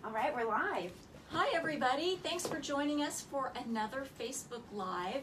All right, we're live. Hi everybody, thanks for joining us for another Facebook Live.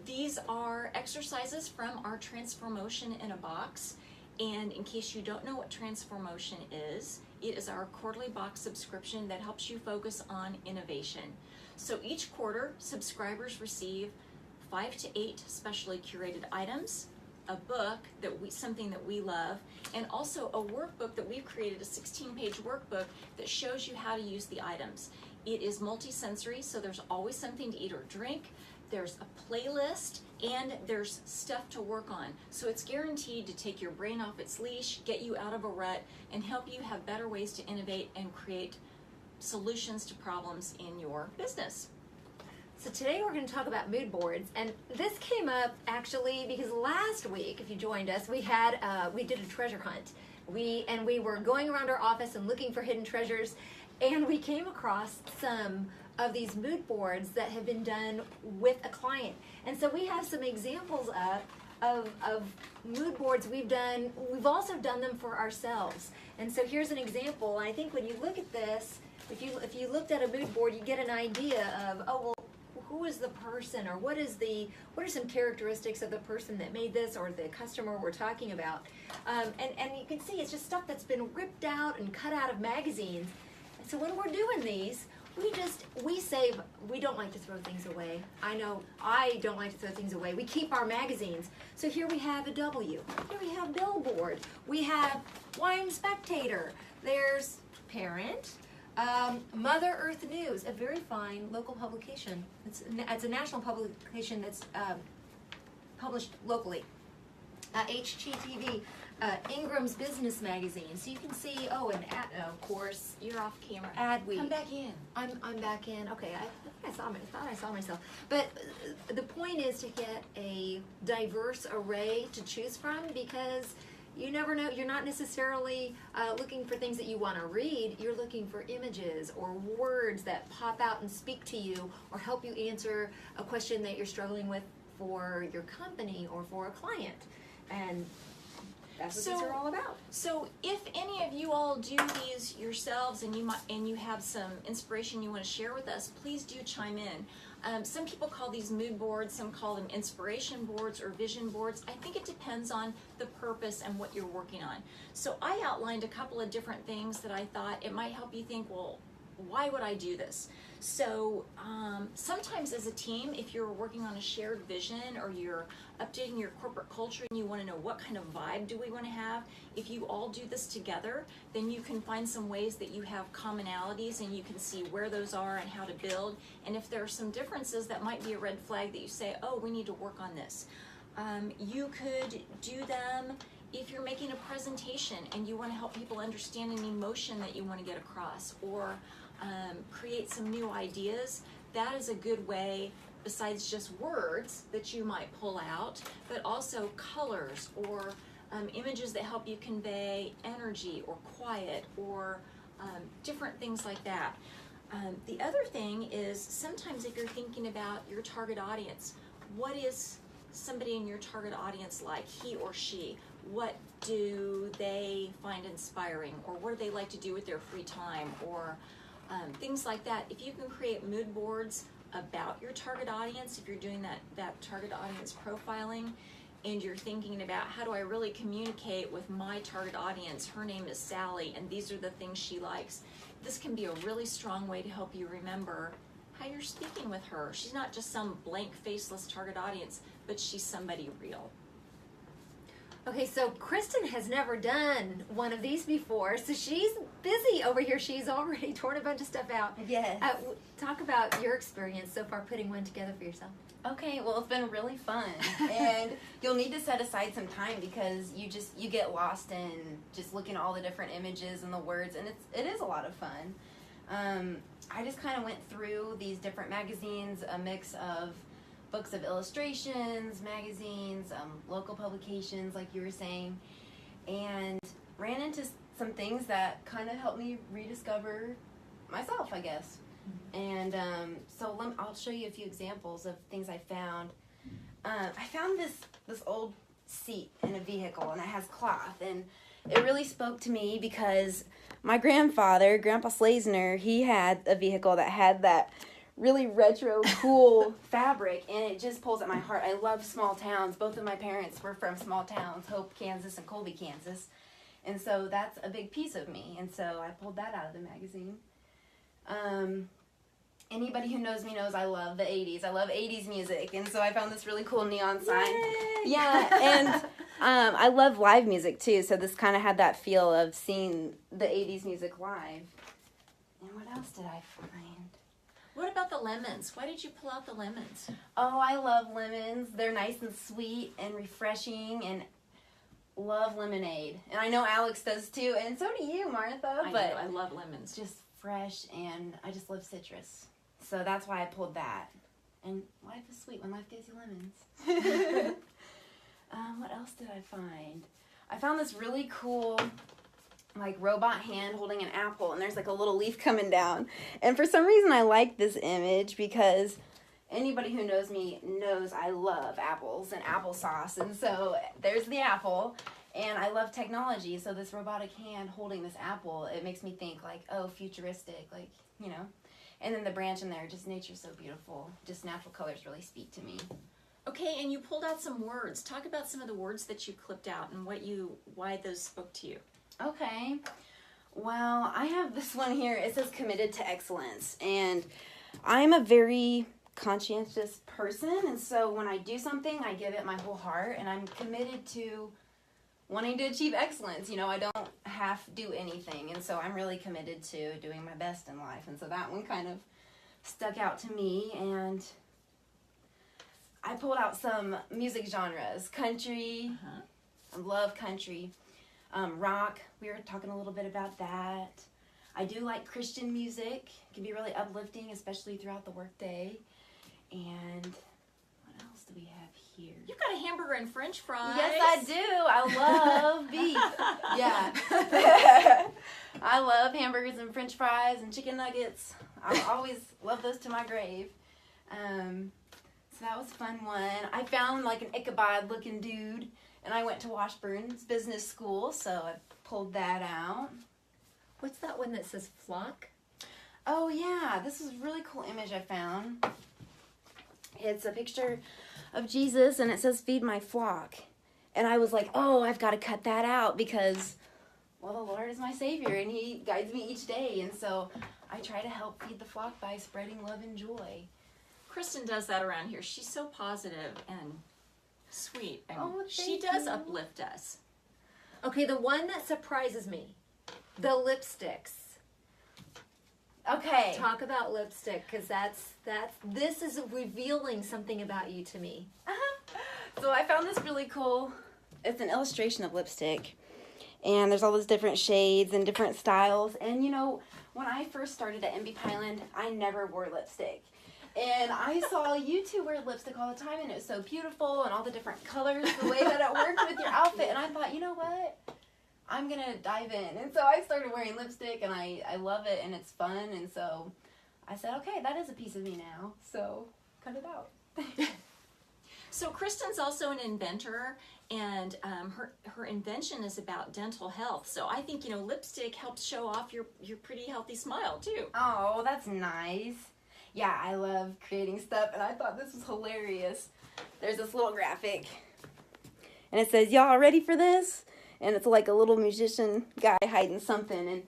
These are exercises from our Transformotion in a Box. And in case you don't know what Transformotion is, it is our quarterly box subscription that helps you focus on innovation. So each quarter, subscribers receive 5 to 8 specially curated items, a book, something that we love, and also a workbook that we've created, a 16-page workbook that shows you how to use the items. It is multi-sensory, so there's always something to eat or drink, there's a playlist, and there's stuff to work on. So it's guaranteed to take your brain off its leash, get you out of a rut, and help you have better ways to innovate and create solutions to problems in your business. So today we're going to talk about mood boards, and this came up actually because last week, if you joined us, we did a treasure hunt. We were going around our office and looking for hidden treasures, and we came across some of these mood boards that have been done with a client. And so we have some examples of mood boards we've done. We've also done them for ourselves. And so here's an example. I think when you look at this, if you looked at a mood board, you get an idea of, oh, well, who is the person, or what are some characteristics of the person that made this, or the customer we're talking about. And you can see it's just stuff that's been ripped out and cut out of magazines. And so when we're doing these, we don't like to throw things away. I know I don't like to throw things away. We keep our magazines. So here we have a W. Here we have Billboard. We have Wine Spectator. There's Parent. Mother Earth News, a very fine local publication. It's a national publication that's published locally. HGTV, Ingram's Business Magazine. So you can see, and of course, You're off camera. Adweek. Come back in. I'm back in. Okay, I thought I saw myself. But the point is to get a diverse array to choose from, because you never know. You're not necessarily looking for things that you want to read. You're looking for images or words that pop out and speak to you, or help you answer a question that you're struggling with for your company or for a client. And that's what these are all about. So if any of you all do these yourselves and you have some inspiration you want to share with us, please do chime in. Some people call these mood boards, some call them inspiration boards or vision boards. I think it depends on the purpose and what you're working on. So I outlined a couple of different things that I thought it might help you think, well, why would I do this? So sometimes as a team, if you're working on a shared vision, or you're updating your corporate culture and you want to know what kind of vibe do we want to have, if you all do this together, then you can find some ways that you have commonalities, and you can see where those are and how to build. And if there are some differences, that might be a red flag that you say, oh, we need to work on this. You could do them if you're making a presentation and you want to help people understand an emotion that you want to get across, or create some new ideas. That is a good way, besides just words that you might pull out, but also colors or images that help you convey energy or quiet, or different things like that. The other thing is, sometimes if you're thinking about your target audience, what is somebody in your target audience like, he or she? What do they find inspiring, or what do they like to do with their free time, or things like that. If you can create mood boards about your target audience, if you're doing that target audience profiling, and you're thinking about, how do I really communicate with my target audience? Her name is Sally, and these are the things she likes. This can be a really strong way to help you remember how you're speaking with her. She's not just some blank, faceless target audience, but she's somebody real. Okay, so Kristen has never done one of these before, so she's busy over here. She's already torn a bunch of stuff out. Yes. Talk about your experience so far putting one together for yourself. Okay, well, it's been really fun, and you'll need to set aside some time, because you get lost in just looking at all the different images and the words, and it is a lot of fun. I just kind of went through these different magazines, a mix of books of illustrations, magazines, local publications, like you were saying, and ran into some things that kind of helped me rediscover myself, I guess. And so I'll show you a few examples of things I found. I found this old seat in a vehicle, and it has cloth, and it really spoke to me because my grandfather, Grandpa Slazner, he had a vehicle that had that really retro cool fabric, and it just pulls at my heart. I love small towns. Both of my parents were from small towns, Hope, Kansas, and Colby, Kansas. And so that's a big piece of me. And so I pulled that out of the magazine. Anybody who knows me knows I love the 80s. I love 80s music. And so I found this really cool neon sign. Yay! Yeah, and I love live music too. So this kind of had that feel of seeing the 80s music live. And what else did I find? What about the lemons? Why did you pull out the lemons? Oh, I love lemons. They're nice and sweet and refreshing, and love lemonade. And I know Alex does too, and so do you, Martha. I But know, I love lemons. just fresh, and I just love citrus. So that's why I pulled that. And life is sweet when life gives you lemons. What else did I find? I found this really cool like robot hand holding an apple, and there's like a little leaf coming down. And for some reason I like this image because anybody who knows me knows I love apples and applesauce. And so there's the apple, and I love technology. So this robotic hand holding this apple, it makes me think like, oh, futuristic, like, you know. And then the branch in there, just nature's so beautiful. Just natural colors really speak to me. Okay, and you pulled out some words. Talk about some of the words that you clipped out and why those spoke to you. Okay. Well, I have this one here. It says committed to excellence. And I'm a very conscientious person. And so when I do something, I give it my whole heart. And I'm committed to wanting to achieve excellence. You know, I don't half do anything. And so I'm really committed to doing my best in life. And so that one kind of stuck out to me. And I pulled out some music genres. Country. I love country. Rock, we were talking a little bit about that. I do like Christian music. It can be really uplifting, especially throughout the workday. And what else do we have here? You've got a hamburger and french fries. Yes, I do. I love beef. Yeah. I love hamburgers and french fries and chicken nuggets. I always love those to my grave. So that was a fun one. I found like an Ichabod looking dude. And I went to Washburn's business school, so I pulled that out. What's that one that says flock? Oh yeah, this is a really cool image I found. It's a picture of Jesus, and it says, "Feed my flock." And I was like, oh, I've got to cut that out because, well, the Lord is my Savior, and He guides me each day. And so I try to help feed the flock by spreading love and joy. Kristen does that around here. She's so positive and sweet, and she thank does you. uplift us. Okay, the one that surprises me, the lipsticks. Okay. Talk about lipstick, because this is revealing something about you to me. So I found this really cool. It's an illustration of lipstick, and there's all those different shades and different styles. And you know, when I first started at MB Highland, I never wore lipstick. And I saw you two wear lipstick all the time, and it was so beautiful, and all the different colors, the way that it worked with your outfit. And I thought, you know what? I'm going to dive in. And so I started wearing lipstick, and I love it, and it's fun. And so I said, okay, that is a piece of me now. So cut it out. So Kristen's also an inventor, and her invention is about dental health. So I think, you know, lipstick helps show off your pretty healthy smile too. Oh, that's nice. Yeah, I love creating stuff, and I thought this was hilarious. There's this little graphic, and it says, y'all ready for this? And it's like a little musician guy hiding something, and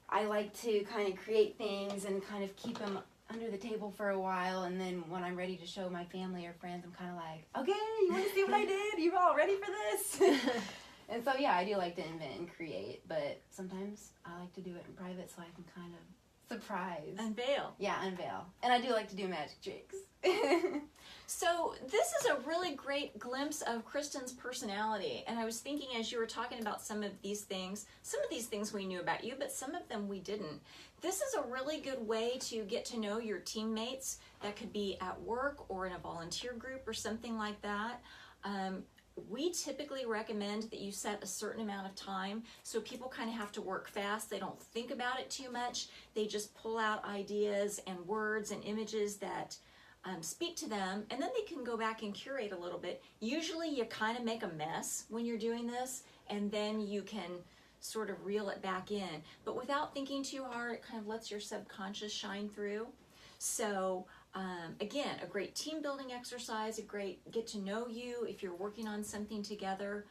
I like to kind of create things and kind of keep them under the table for a while, and then when I'm ready to show my family or friends, I'm kind of like, okay, you want to see what I did? You all ready for this? And so, yeah, I do like to invent and create, but sometimes I like to do it in private so I can kind of surprise. Unveil. Yeah, unveil. And I do like to do magic tricks. So this is a really great glimpse of Kristen's personality. And I was thinking as you were talking about some of these things we knew about you, but some of them we didn't. This is a really good way to get to know your teammates. That could be at work or in a volunteer group or something like that. We typically recommend that you set a certain amount of time so people kind of have to work fast. They don't think about it too much. They just pull out ideas and words and images that speak to them, and then they can go back and curate a little bit. Usually you kind of make a mess when you're doing this, and then you can sort of reel it back in. But without thinking too hard, it kind of lets your subconscious shine through. So again, a great team building exercise, a great get to know you if you're working on something together.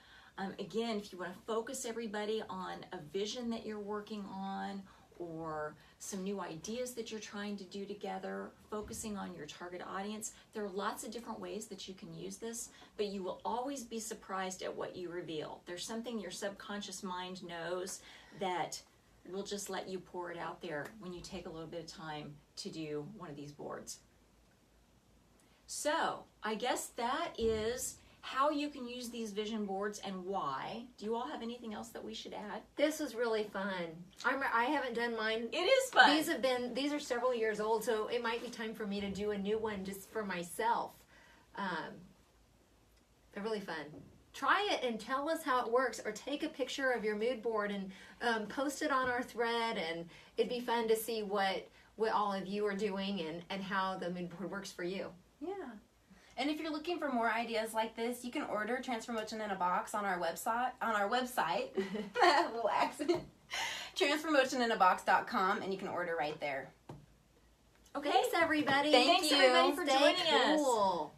Again, if you want to focus everybody on a vision that you're working on or some new ideas that you're trying to do together, focusing on your target audience, there are lots of different ways that you can use this, but you will always be surprised at what you reveal. There's something your subconscious mind knows that will just let you pour it out there when you take a little bit of time to do one of these boards. So I guess that is how you can use these vision boards and why. Do you all have anything else that we should add? This was really fun. I haven't done mine. It is fun. These are several years old, so it might be time for me to do a new one just for myself. They're really fun. Try it and tell us how it works, or take a picture of your mood board and post it on our thread, and it'd be fun to see what all of you are doing and how the mood board works for you. Yeah. And if you're looking for more ideas like this, you can order Transformotion in a box on our website. Little accident. Transformotioninabox.com, and you can order right there. Okay. Thanks, everybody. Thanks, everybody, for Stay joining us. cool.